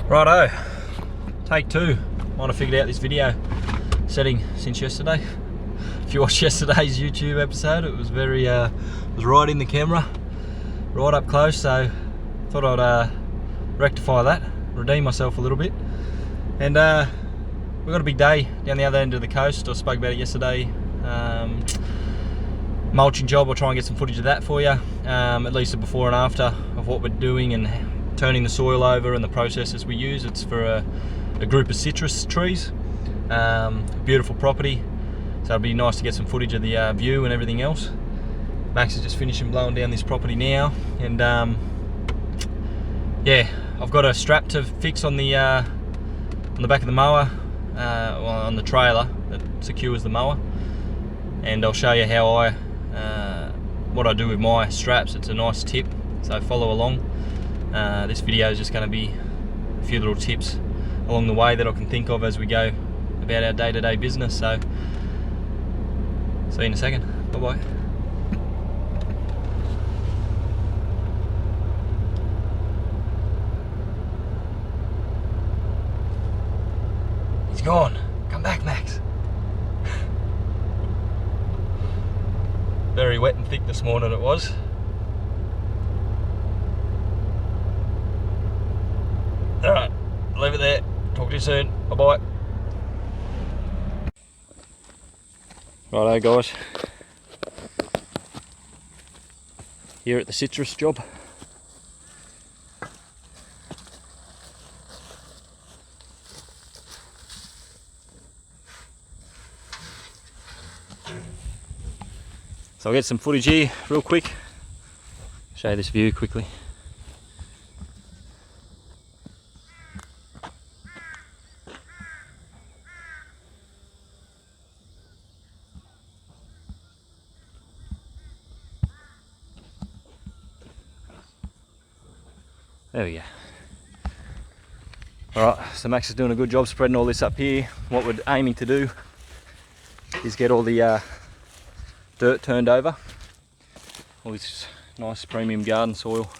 Righto, take two. Might have figured out this video setting since yesterday. If you watched yesterday's YouTube episode, it was very, was right in the camera, right up close. So thought I'd rectify that, redeem myself a little bit. And we've got a big day down the other end of the coast. I spoke about it yesterday. Mulching job. I'll try and get some footage of that for you, at least a before and after of what we're doing and turning the soil over and the processes we use. It's for a group of citrus trees. Beautiful property, so it'll be nice to get some footage of the view and everything else. Max is just finishing blowing down this property now, and yeah, I've got a strap to fix on the back of the mower, well, on the trailer that secures the mower, and I'll show you how what I do with my straps. It's a nice tip, so follow along. This video is just going to be a few little tips along the way that I can think of as we go about our day-to-day business. So see you in a second. Bye bye. He's gone. Come back, Max. Very wet and thick this morning it was. Alright, leave it there. Talk to you soon. Bye bye. Righto guys. Here at the citrus job. So I'll get some footage here real quick. Show you this view quickly. There we go. Alright, so Max is doing a good job spreading all this up here. What we're aiming to do is get all the dirt turned over. All this nice premium garden soil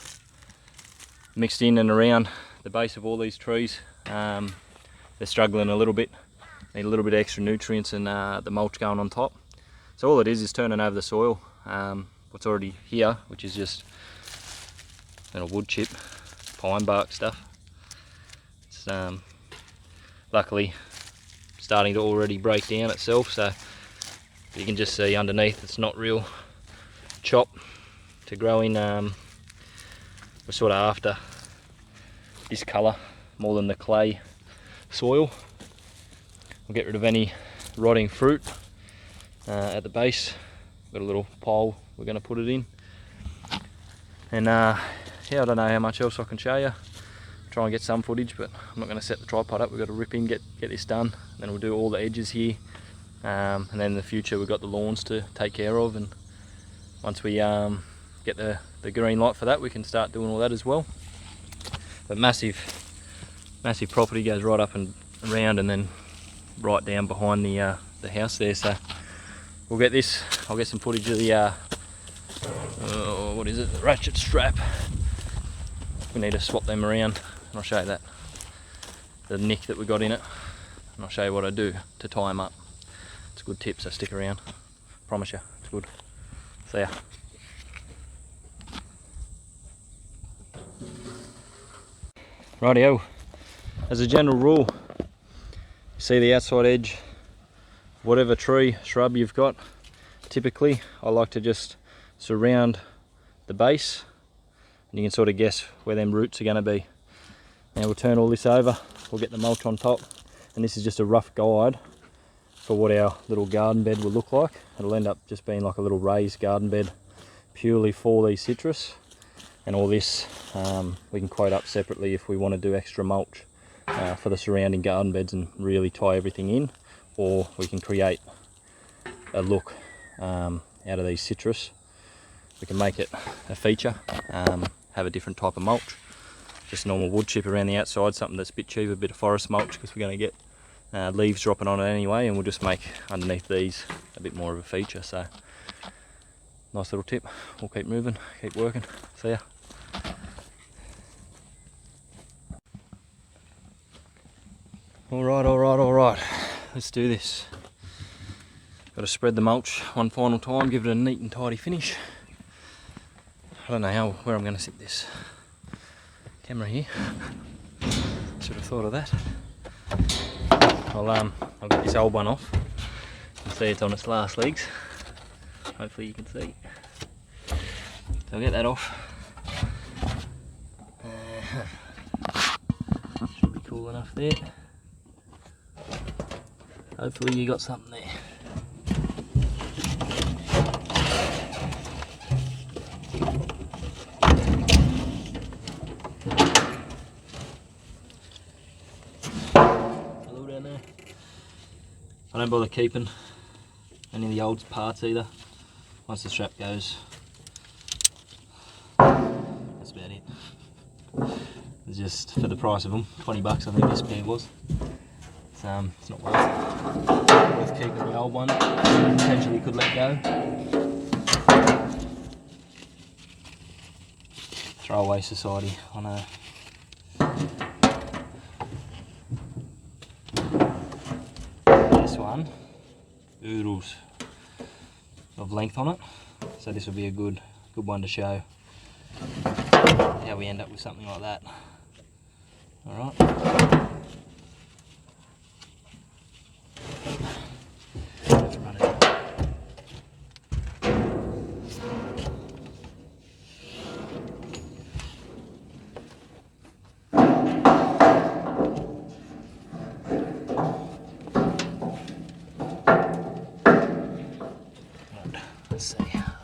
mixed in and around the base of all these trees. They're struggling a little bit, need a little bit of extra nutrients, and the mulch going on top. So all it is turning over the soil, what's already here, which is just wood chip, pine bark stuff. It's luckily starting to already break down itself, so you can just see underneath it's not real chop to grow in. We're sort of after this colour more than the clay soil. We'll get rid of any rotting fruit at the base. Got a little pole we're going to put it in, and yeah, I don't know how much else I can show you. Try and get some footage, but I'm not going to set the tripod up. We've got to rip in, get this done, then we'll do all the edges here. And then in the future we've got the lawns to take care of, and once we get the green light for that, we can start doing all that as well. But massive property, goes right up and around and then right down behind the house there. So we'll get this. I'll get some footage of the what is it, the ratchet strap. We need to swap them around, and I'll show you that, the nick that we got in it, and I'll show you what I do to tie them up. It's a good tip, so stick around. Promise you, it's good. See ya. Rightio. As a general rule, you see the outside edge, whatever tree, shrub you've got, typically I like to just surround the base, and you can sort of guess where them roots are going to be. Now we'll turn all this over, we'll get the mulch on top, and this is just a rough guide for what our little garden bed will look like. It'll end up just being like a little raised garden bed purely for these citrus, and all this we can quote up separately if we want to do extra mulch for the surrounding garden beds and really tie everything in, or we can create a look out of these citrus. We can make it a feature, have a different type of mulch, just normal wood chip around the outside, something that's a bit cheaper, a bit of forest mulch, because we're going to get leaves dropping on it anyway, and we'll just make underneath these a bit more of a feature. So nice little tip. We'll keep moving, keep working. See ya. Alright. Let's do this. Got to spread the mulch one final time, give it a neat and tidy finish. I don't know where I'm going to sit this camera here. Should have thought of that. I'll get this old one off. You can see it's on its last legs. Hopefully you can see. So I'll get that off. Should be cool enough there. Hopefully you got something there. Hello down there. I don't bother keeping any of the old parts either. Once the strap goes, that's about it. It's just for the price of them, 20 bucks I think this pair was. It's not worth keeping the old one. Potentially could let go. Throwaway society on a this one. Oodles of length on it, so this will be a good one to show how we end up with something like that. All right. Let's run it. Let's see,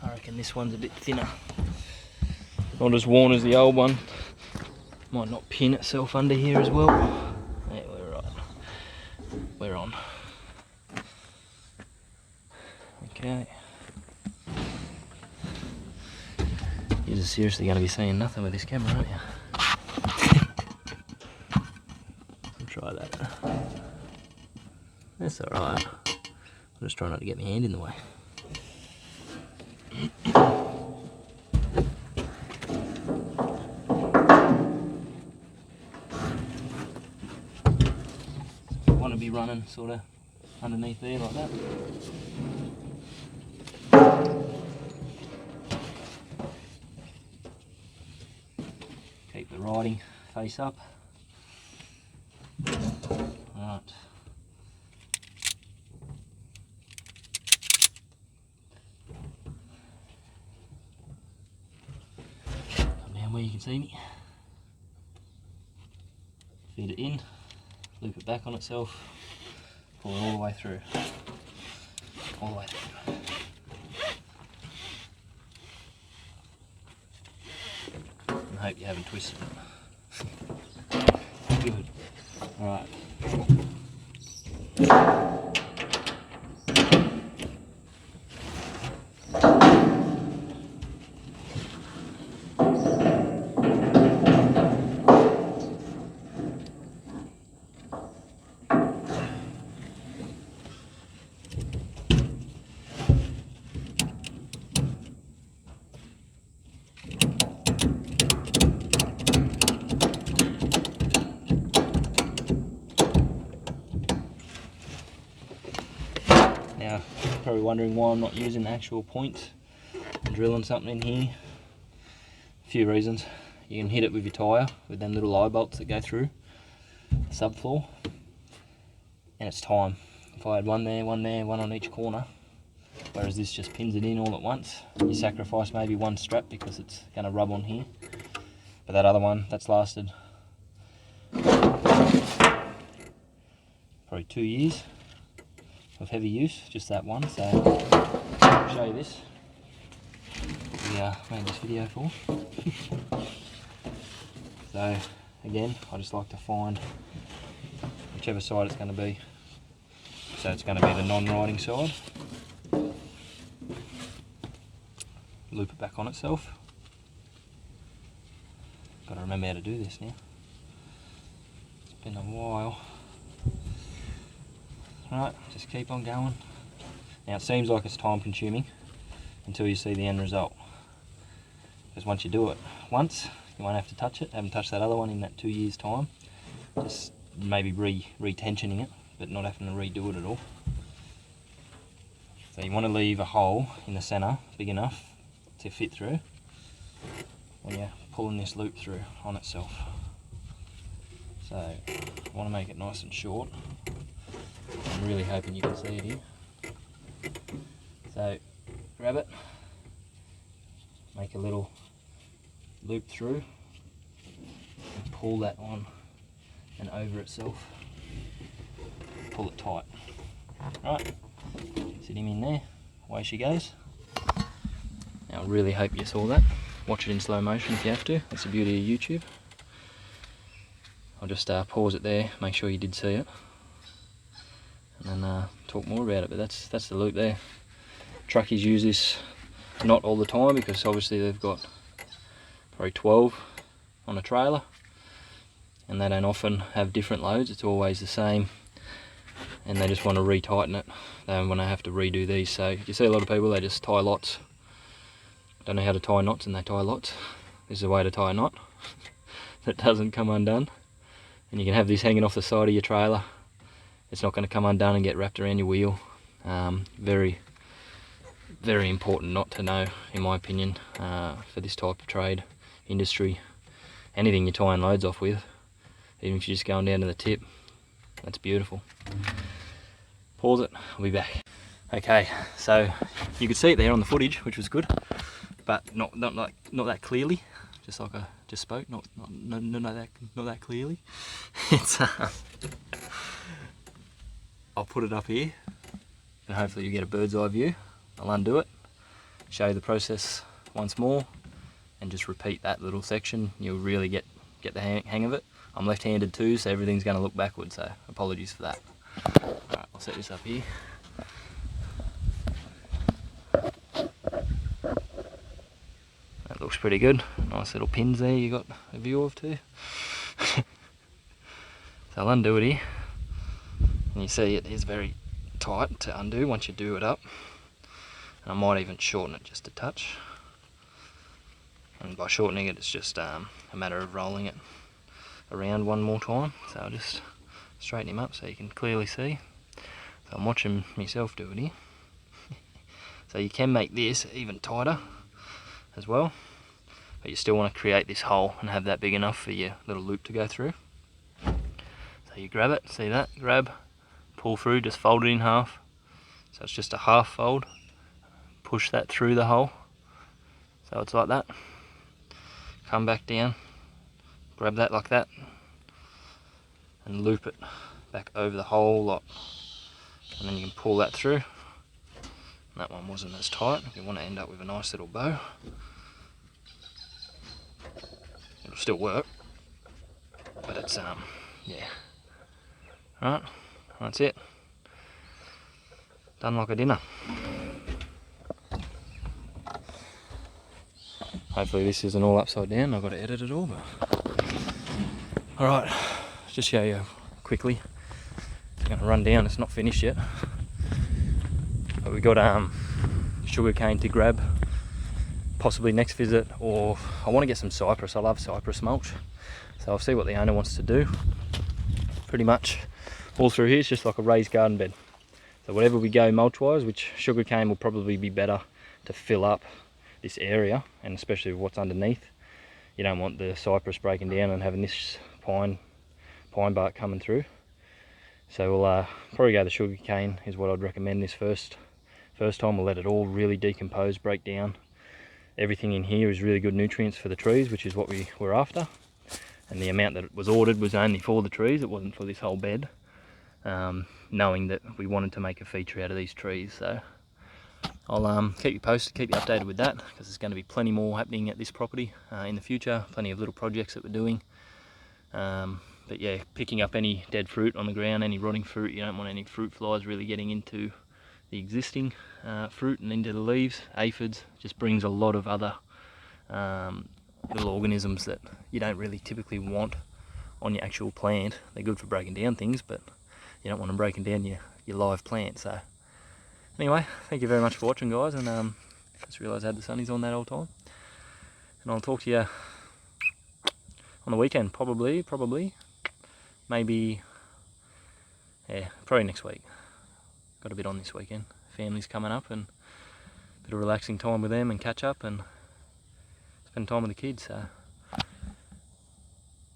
I reckon this one's a bit thinner. Not as worn as the old one. Might not pin itself under here as well. Yeah, we're right. We're on. Okay. You're just seriously going to be seeing nothing with this camera, aren't you? I'll try that. That's alright. I'm just trying not to get my hand in the way. Want to be running sort of underneath there like that. Keep the riding face up. Right. Come down where you can see me. Feed it in. Loop it back on itself, pull it all the way through. All the way through. I hope you haven't twisted it. Good. Alright. Now, you're probably wondering why I'm not using actual points and drilling something in here. A few reasons. You can hit it with your tyre, with them little eye bolts that go through the subfloor, and it's time. If I had one there, one on each corner, whereas this just pins it in all at once, you sacrifice maybe one strap because it's going to rub on here. But that other one, that's lasted probably 2 years of heavy use, just that one. So I'll show you this. We made this video for. So again, I just like to find whichever side it's going to be. So it's going to be the non-riding side. Loop it back on itself. Got to remember how to do this now. It's been a while. Right, just keep on going. Now it seems like it's time consuming until you see the end result. Because once you do it once, you won't have to touch it. Haven't touched that other one in that 2 years time. Just maybe retensioning it, but not having to redo it at all. So you want to leave a hole in the centre big enough to fit through when you're pulling this loop through on itself. So I want to make it nice and short. I'm really hoping you can see it here. So grab it, make a little loop through and pull that on and over itself. Pull it tight. Right, sit him in there, away she goes. Now I really hope you saw that. Watch it in slow motion if you have to, that's the beauty of YouTube. I'll just pause it there, make sure you did see it, and then talk more about it, but that's the loop there. Truckies use this not all the time because obviously they've got probably 12 on a trailer and they don't often have different loads, it's always the same, and they just want to retighten it. They don't want to have to redo these. So you see a lot of people, they just tie lots, don't know how to tie knots and they tie lots. This is a way to tie a knot that doesn't come undone, and you can have this hanging off the side of your trailer. It's not going to come undone and get wrapped around your wheel. Very important knot to know, in my opinion, for this type of trade, industry, anything you're tying loads off with, even if you're just going down to the tip. That's beautiful. Pause it, I'll be back. Okay, so you could see it there on the footage, which was good, but not that clearly. Just like I just spoke, not that clearly. It's I'll put it up here, and hopefully you get a bird's eye view. I'll undo it, show you the process once more, and just repeat that little section. You'll really get the hang of it. I'm left-handed too, so everything's going to look backwards, so apologies for that. Alright, I'll set this up here. That looks pretty good. Nice little pins there you got a view of too. So I'll undo it here. And you see it is very tight to undo once you do it up. And I might even shorten it just a touch. And by shortening it, it's just a matter of rolling it around one more time. So I'll just straighten him up so you can clearly see. So I'm watching myself do it here. So you can make this even tighter as well, but you still want to create this hole and have that big enough for your little loop to go through. So you grab it, see that? Grab, pull through, just fold it in half. So it's just a half fold. Push that through the hole. So it's like that. Come back down, grab that like that, and loop it back over the whole lot. And then you can pull that through. That one wasn't as tight. If you want to end up with a nice little bow, it'll still work, but it's yeah. Right, that's it. Done like a dinner. Hopefully this isn't all upside down. I've got to edit it all, but alright, just show you quickly. It's going to run down, it's not finished yet. But we got sugar cane to grab, possibly next visit, or I want to get some cypress. I love cypress mulch, so I'll see what the owner wants to do. Pretty much all through here is just like a raised garden bed. So whatever we go mulch wise, which sugar cane will probably be better to fill up this area, and especially with what's underneath. You don't want the cypress breaking down and having this pine bark coming through. So we'll probably go the sugar cane is what I'd recommend this first time. We'll let it all really decompose, break down. Everything in here is really good nutrients for the trees, which is what we were after. And the amount that was ordered was only for the trees, it wasn't for this whole bed. Knowing that we wanted to make a feature out of these trees. So I'll keep you posted, keep you updated with that, because there's going to be plenty more happening at this property in the future, plenty of little projects that we're doing. But yeah, picking up any dead fruit on the ground, any rotting fruit, you don't want any fruit flies really getting into the existing fruit and into the leaves. Aphids just brings a lot of other little organisms that you don't really typically want on your actual plant. They're good for breaking down things, but you don't want them breaking down your live plant. So anyway, thank you very much for watching, guys, and just realised I had the sunnies on that whole time. And I'll talk to you on the weekend, probably, maybe, yeah, probably next week. Got a bit on this weekend. Family's coming up and a bit of relaxing time with them and catch up and spend time with the kids. So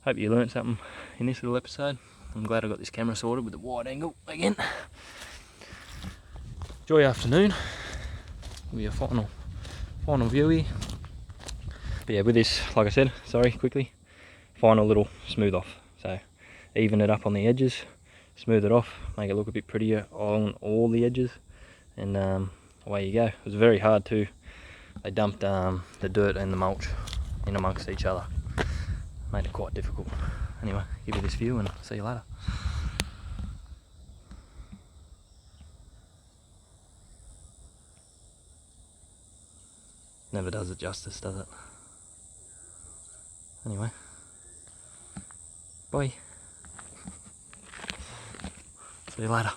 hope you learnt something in this little episode. I'm glad I got this camera sorted with the wide angle again. Enjoy your afternoon. Give you a final view here. But yeah, with this, like I said, sorry, quickly, final little smooth off. So even it up on the edges, smooth it off, make it look a bit prettier on all the edges, and away you go. It was very hard too. They dumped the dirt and the mulch in amongst each other. Made it quite difficult. Anyway, give you this view and see you later. Never does it justice, does it? Anyway, bye. See you later.